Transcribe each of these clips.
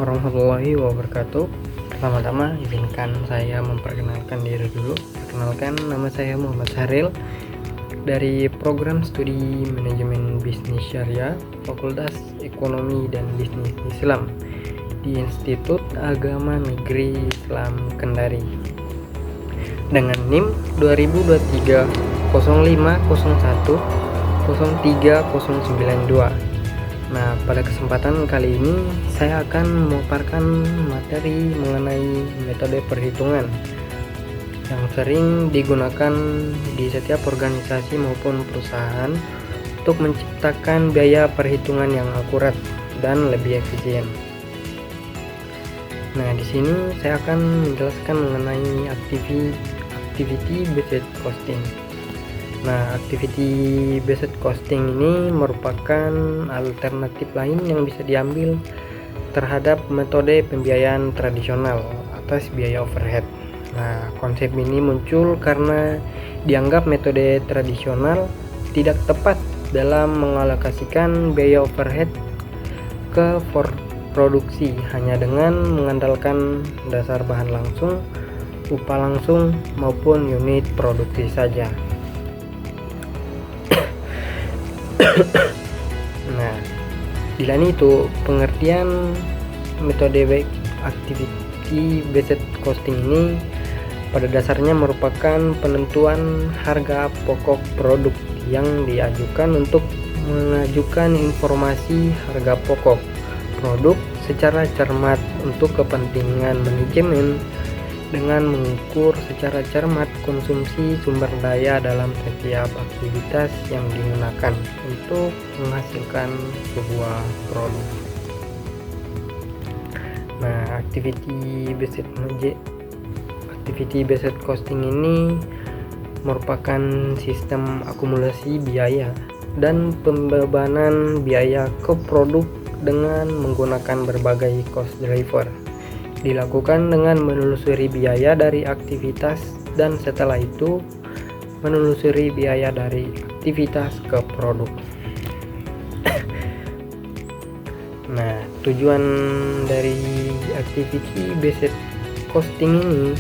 warahmatullahi wabarakatuh. Pertama-tama izinkan saya memperkenalkan diri dulu. Perkenalkan, nama saya Muhammad Syahril dari Program Studi Manajemen Bisnis Syariah Fakultas Ekonomi dan Bisnis Islam di Institut Agama Negeri Islam Kendari dengan NIM 2023 0501 03092. Nah, pada kesempatan kali ini saya akan memaparkan materi mengenai metode perhitungan yang sering digunakan di setiap organisasi maupun perusahaan untuk menciptakan biaya perhitungan yang akurat dan lebih efisien. Nah, di sini saya akan menjelaskan mengenai activity based costing. Nah, activity based costing ini merupakan alternatif lain yang bisa diambil terhadap metode pembiayaan tradisional atas biaya overhead. Nah, konsep ini muncul karena dianggap metode tradisional tidak tepat dalam mengalokasikan biaya overhead ke produksi hanya dengan mengandalkan dasar bahan langsung, upah langsung maupun unit produksi saja. Nah, di lain itu pengertian metode activity based costing ini pada dasarnya merupakan penentuan harga pokok produk yang diajukan untuk mengajukan informasi harga pokok produk secara cermat untuk kepentingan manajemen dengan mengukur secara cermat konsumsi sumber daya dalam setiap aktivitas yang digunakan untuk menghasilkan sebuah produk. Nah, activity based costing ini merupakan sistem akumulasi biaya dan pembebanan biaya ke produk dengan menggunakan berbagai cost driver. Dilakukan dengan menelusuri biaya dari aktivitas dan setelah itu menelusuri biaya dari aktivitas ke produk. Nah, tujuan dari activity based costing ini,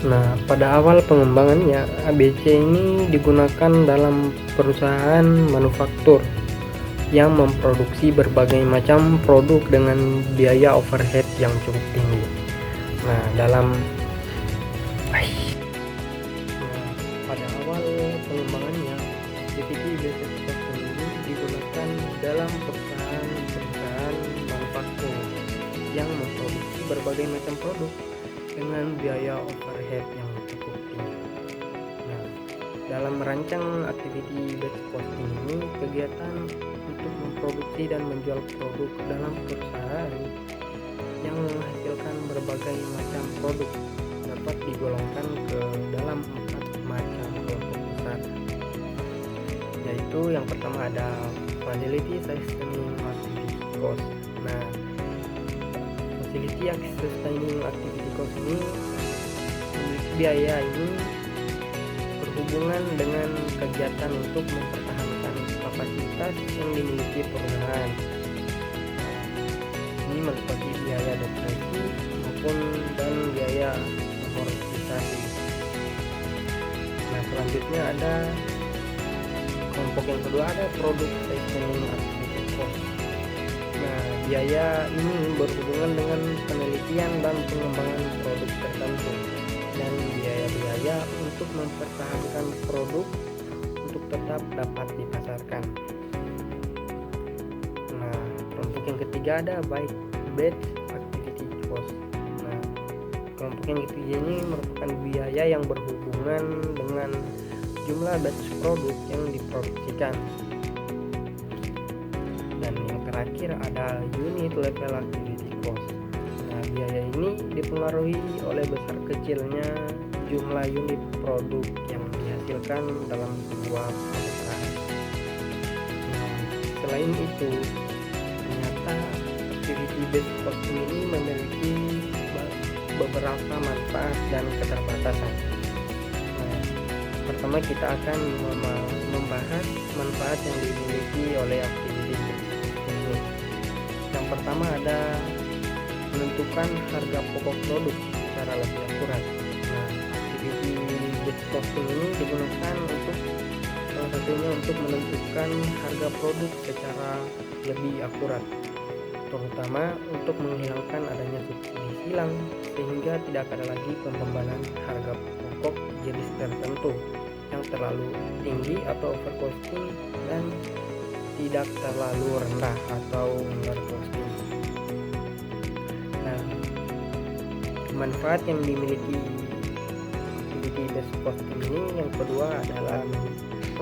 nah pada awal pengembangannya ABC ini digunakan dalam perusahaan manufaktur yang memproduksi berbagai macam produk dengan biaya overhead yang cukup tinggi. Nah, pada awal pengembangannya, activity based costing ini digunakan dalam perusahaan manufaktur yang memproduksi berbagai macam produk dengan biaya overhead yang cukup tinggi. Nah, dalam merancang activity based costing ini, kegiatan untuk memproduksi dan menjual produk dalam perusahaan yang menghasilkan berbagai macam produk dapat digolongkan ke dalam 4 macam kelompok besar, yaitu yang pertama ada facility sustaining activity cost. Nah, facility sustaining activity cost ini biaya ini berhubungan dengan kegiatan untuk mempertahankan kapasitas yang dimiliki perusahaan. Ini meliputi biaya depresi maupun dan biaya amortisasi. Nah, selanjutnya ada kelompok yang kedua, ada product sustaining activity cost. Nah, biaya ini berhubungan dengan penelitian dan pengembangan produk tertentu dan biaya-biaya untuk mempertahankan produk untuk tetap dapat dipasarkan. Nah, kelompok yang ketiga ada batch activity cost. Nah, kelompok yang ketiga ini merupakan biaya yang berhubungan dengan jumlah batch produk yang diproduksikan. Dan yang terakhir ada unit level activity cost. Nah, biaya ini dipengaruhi oleh besar kecilnya jumlah unit produk yang dihasilkan dalam sebuah perusahaan. Nah, selain itu, ternyata activity based costing ini memiliki beberapa manfaat dan keterbatasan. Nah, pertama kita akan membahas manfaat yang dimiliki oleh activity based costing ini. Yang pertama ada menentukan harga pokok produk secara lebih akurat. Nah, activity based costing ini digunakan untuk salah satunya untuk menentukan harga produk secara lebih akurat, terutama untuk menghilangkan adanya subsidi silang sehingga tidak ada lagi pembebanan harga pokok jenis tertentu yang terlalu tinggi atau overcosting dan tidak terlalu rendah atau undercosting. Nah, manfaat yang dimiliki activity based costing ini yang kedua adalah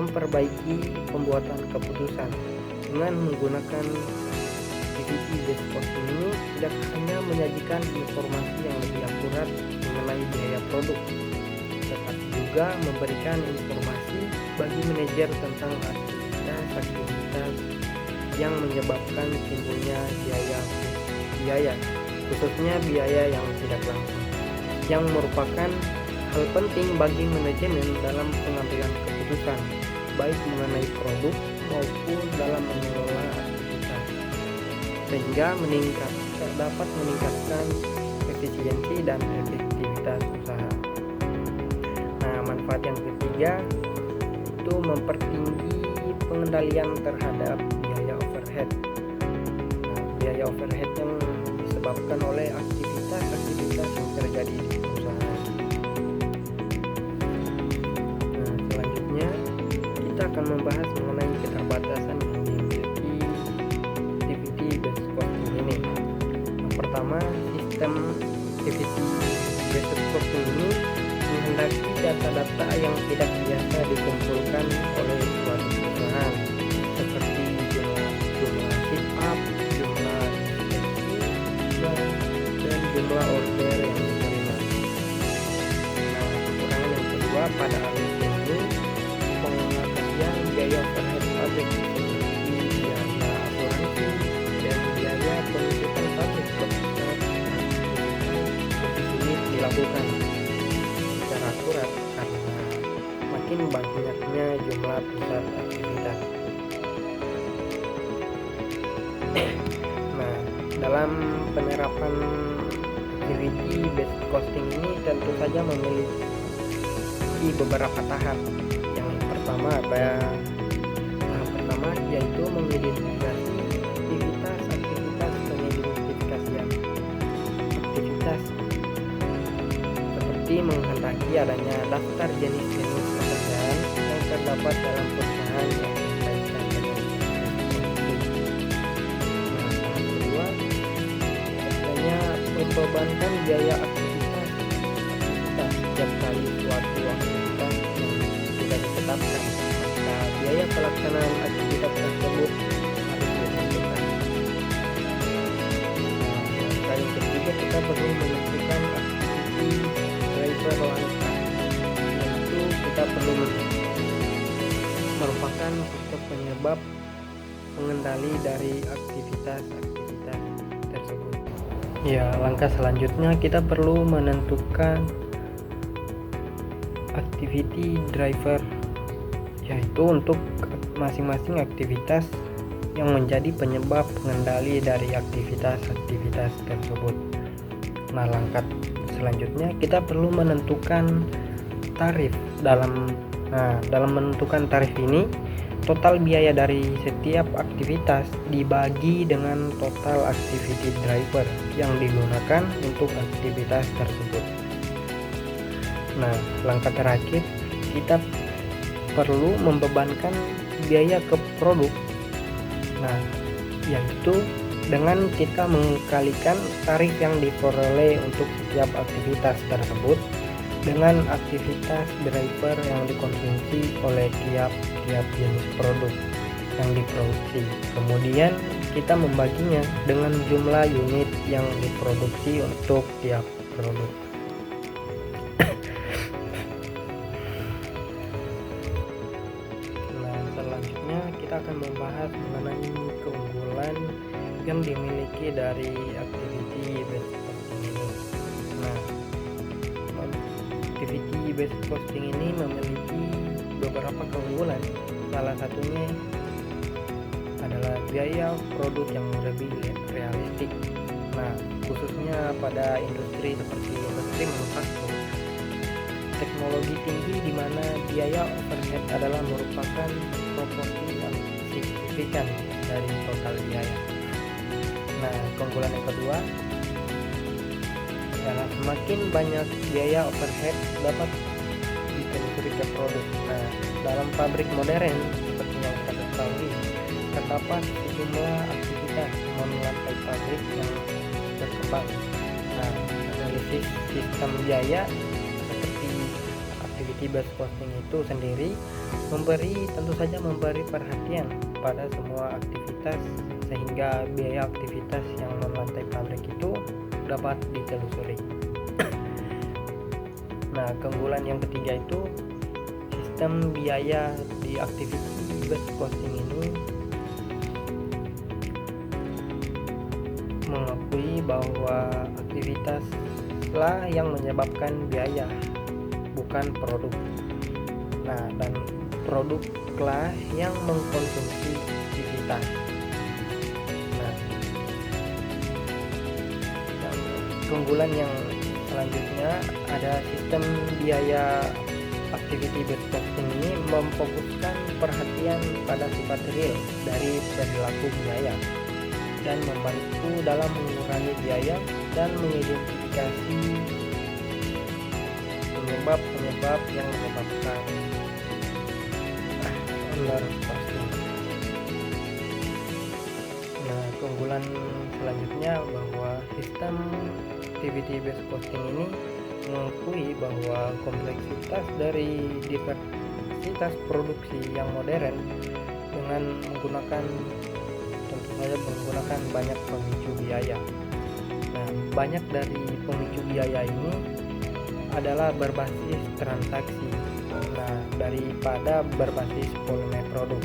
memperbaiki pembuatan keputusan. Dengan menggunakan activity based costing ini tidak hanya menyajikan informasi yang lebih akurat mengenai biaya produk, tetapi juga memberikan informasi bagi manajer tentang aktivitas yang menyebabkan timbulnya biaya, khususnya biaya yang tidak langsung, yang merupakan hal penting bagi manajemen dalam pengambilan keputusan, baik mengenai produk maupun dalam mengelola aktivitas, sehingga dapat meningkatkan efisiensi dan efektivitas usaha. Nah, manfaat yang ketiga itu mempertinggi pengendalian terhadap biaya overhead. Nah, biaya overhead yang disebabkan oleh aktivitas yang terjadi di perusahaan. Nah, selanjutnya kita akan membahas mengenai keterbatasan yang dimiliki activity based costing ini. Yang pertama, sistem activity based costing ini menghendaki data-data yang tidak biasa dikumpulkan oleh suatu perusahaan, seperti jumlah sit up, jumlah dan jumlah order yang diterima. Nah, kekurangan yang kedua pada alat ini pengalokasian biaya overhead pabrik seperti biaya asuransi dan biaya penunjukan pabrik lebih sulit dilakukan secara akurat karena makin banyaknya jumlah pusat aktivitas. Nah, dalam penerapan activity based costing ini tentu saja memiliki beberapa tahap. Yang pertama yaitu mengidentifikasi aktivitas pengidentifikasian aktivitas seperti menghendaki adanya daftar jenis-jenis pekerjaan yang terdapat dalam perusahaan yang berkaitan dengan produksi. Nah, tahap kedua biasanya membebankan biaya aktivitas setiap kali suatu aktivitas yang sudah ditetapkan, maka biaya pelaksanaan aktivitas tersebut harus ditentukan. Nah, yang ketiga kita perlu menentukan aktiviti driver langkah, yaitu kita perlu merupakan faktor penyebab pengendali dari aktivitas tersebut. Ya, langkah selanjutnya kita perlu menentukan activity driver, yaitu untuk masing-masing aktivitas yang menjadi penyebab pengendali dari aktivitas tersebut. Nah, langkah selanjutnya kita perlu menentukan tarif. Dalam menentukan tarif ini, total biaya dari setiap aktivitas dibagi dengan total activity driver yang digunakan untuk aktivitas tersebut. Nah, langkah terakhir kita perlu membebankan biaya ke produk. Nah, yaitu dengan kita mengkalikan tarif yang diperoleh untuk setiap aktivitas tersebut dengan aktivitas driver yang dikonsumsi oleh tiap jenis produk yang diproduksi. Kemudian kita membaginya dengan jumlah unit yang diproduksi untuk tiap produk. Nah, selanjutnya kita akan membahas mengenai keunggulan yang dimiliki dari activity based costing ini. Nah, activity based costing ini memiliki beberapa keunggulan. Salah satunya adalah adalah biaya produk yang lebih realistik. Nah, khususnya pada industri seperti industri manufaktur, teknologi tinggi di mana biaya overhead adalah merupakan proporsi yang signifikan dari total biaya. Nah, keunggulan yang kedua adalah semakin banyak biaya overhead dapat ditelusuri ke produk. Nah, dalam pabrik modern seperti yang kita ketahui, terdapat sejumlah aktivitas non-lantai pabrik yang berkembang. Nah, analisis sistem biaya seperti activity based costing itu sendiri tentu saja memberi perhatian pada semua aktivitas sehingga biaya aktivitas yang non-lantai pabrik itu dapat ditelusuri. Nah, keunggulan yang ketiga itu sistem biaya di activity based costing ini mengakui bahwa aktivitaslah yang menyebabkan biaya, bukan produk. Nah, dan produklah yang mengkonsumsi aktivitas. Nah, dan keunggulan yang selanjutnya ada sistem biaya activity based costing ini memfokuskan perhatian pada sifat real dari perilaku biaya dan membantu dalam mengurangi biaya dan mengidentifikasi penyebab yang menyebabkan under costing. Nah, keunggulan selanjutnya bahwa sistem activity based costing ini mengakui bahwa kompleksitas dari diversitas produksi yang modern dengan menggunakan banyak pemicu biaya. Nah, banyak dari pemicu biaya ini adalah berbasis transaksi, daripada berbasis volume produk.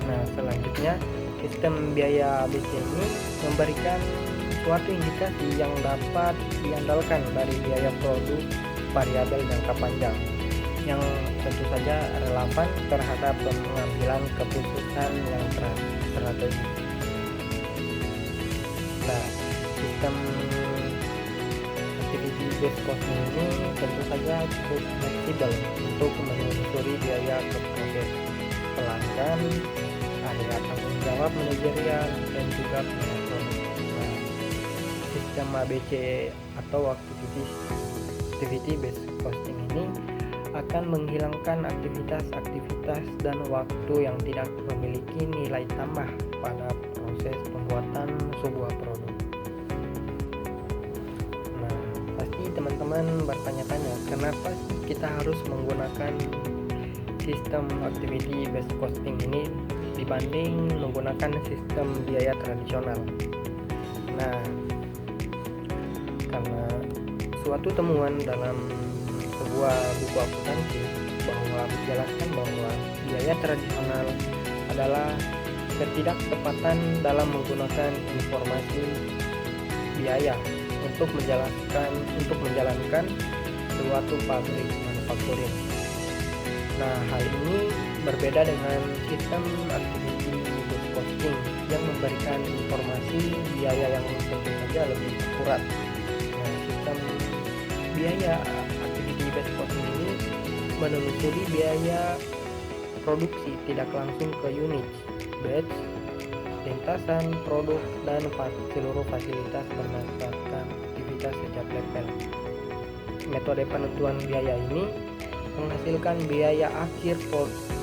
Nah, selanjutnya sistem biaya ABC ini memberikan suatu indikasi yang dapat diandalkan dari biaya produk variabel jangka panjang yang tentu saja relevan terhadap pengambilan keputusan yang strategis. Nah, sistem activity based costing ini tentu saja cukup fleksibel untuk menelusuri biaya ke proses pelanggan, area tanggung jawab manajerial, dan juga biaya produk. Nah, sistem ABC atau activity based costing ini akan menghilangkan aktivitas-aktivitas dan waktu yang tidak memiliki nilai tambah pada proses pembuatan sebuah produk. Nah, pasti teman-teman bertanya-tanya, kenapa sih kita harus menggunakan sistem activity based costing ini dibanding menggunakan sistem biaya tradisional? Nah, karena suatu temuan dalam sebuah buku akuntansi bahwa menjelaskan bahwa biaya tradisional adalah ketidaktepatan dalam menggunakan informasi biaya untuk menjalankan suatu pabrik manufakturing. Nah, hal ini berbeda dengan sistem activity based costing yang memberikan informasi biaya yang tentu saja lebih akurat. Nah, sistem biaya activity based costing ini menelusuri biaya produksi tidak langsung ke unit, batch, lintasan, produk, dan seluruh fasilitas berdasarkan aktivitas setiap level. Metode penentuan biaya ini menghasilkan biaya akhir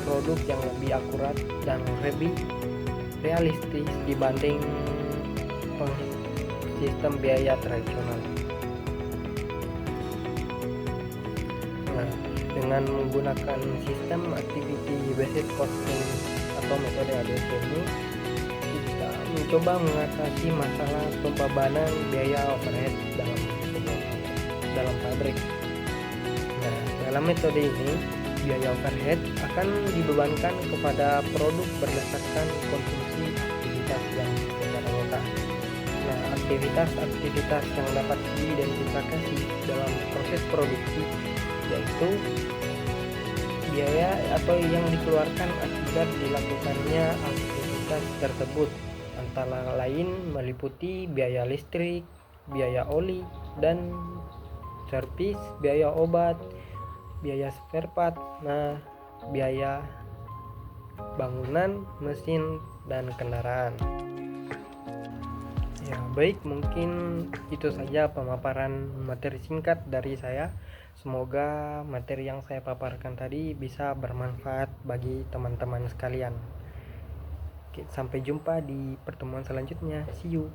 produk yang lebih akurat dan lebih realistis dibanding sistem biaya tradisional. Nah, dengan menggunakan sistem activity based costing atau metode ABC ini, kita mencoba mengatasi masalah pembebanan biaya overhead dalam pabrik. Nah, dalam metode ini, biaya overhead akan dibebankan kepada produk berdasarkan konsumsi aktivitas yang secara lokal. Nah, aktivitas-aktivitas yang dapat diidentifikasi dalam proses produksi yaitu biaya atau yang dikeluarkan akibat dilakukannya aktivitas fasilitas tersebut, antara lain meliputi biaya listrik, biaya oli dan servis, biaya obat, biaya spare part, biaya bangunan, mesin, dan kendaraan. Ya, baik, mungkin itu saja pemaparan materi singkat dari saya. Semoga materi yang saya paparkan tadi bisa bermanfaat bagi teman-teman sekalian. Oke, sampai jumpa di pertemuan selanjutnya. See you.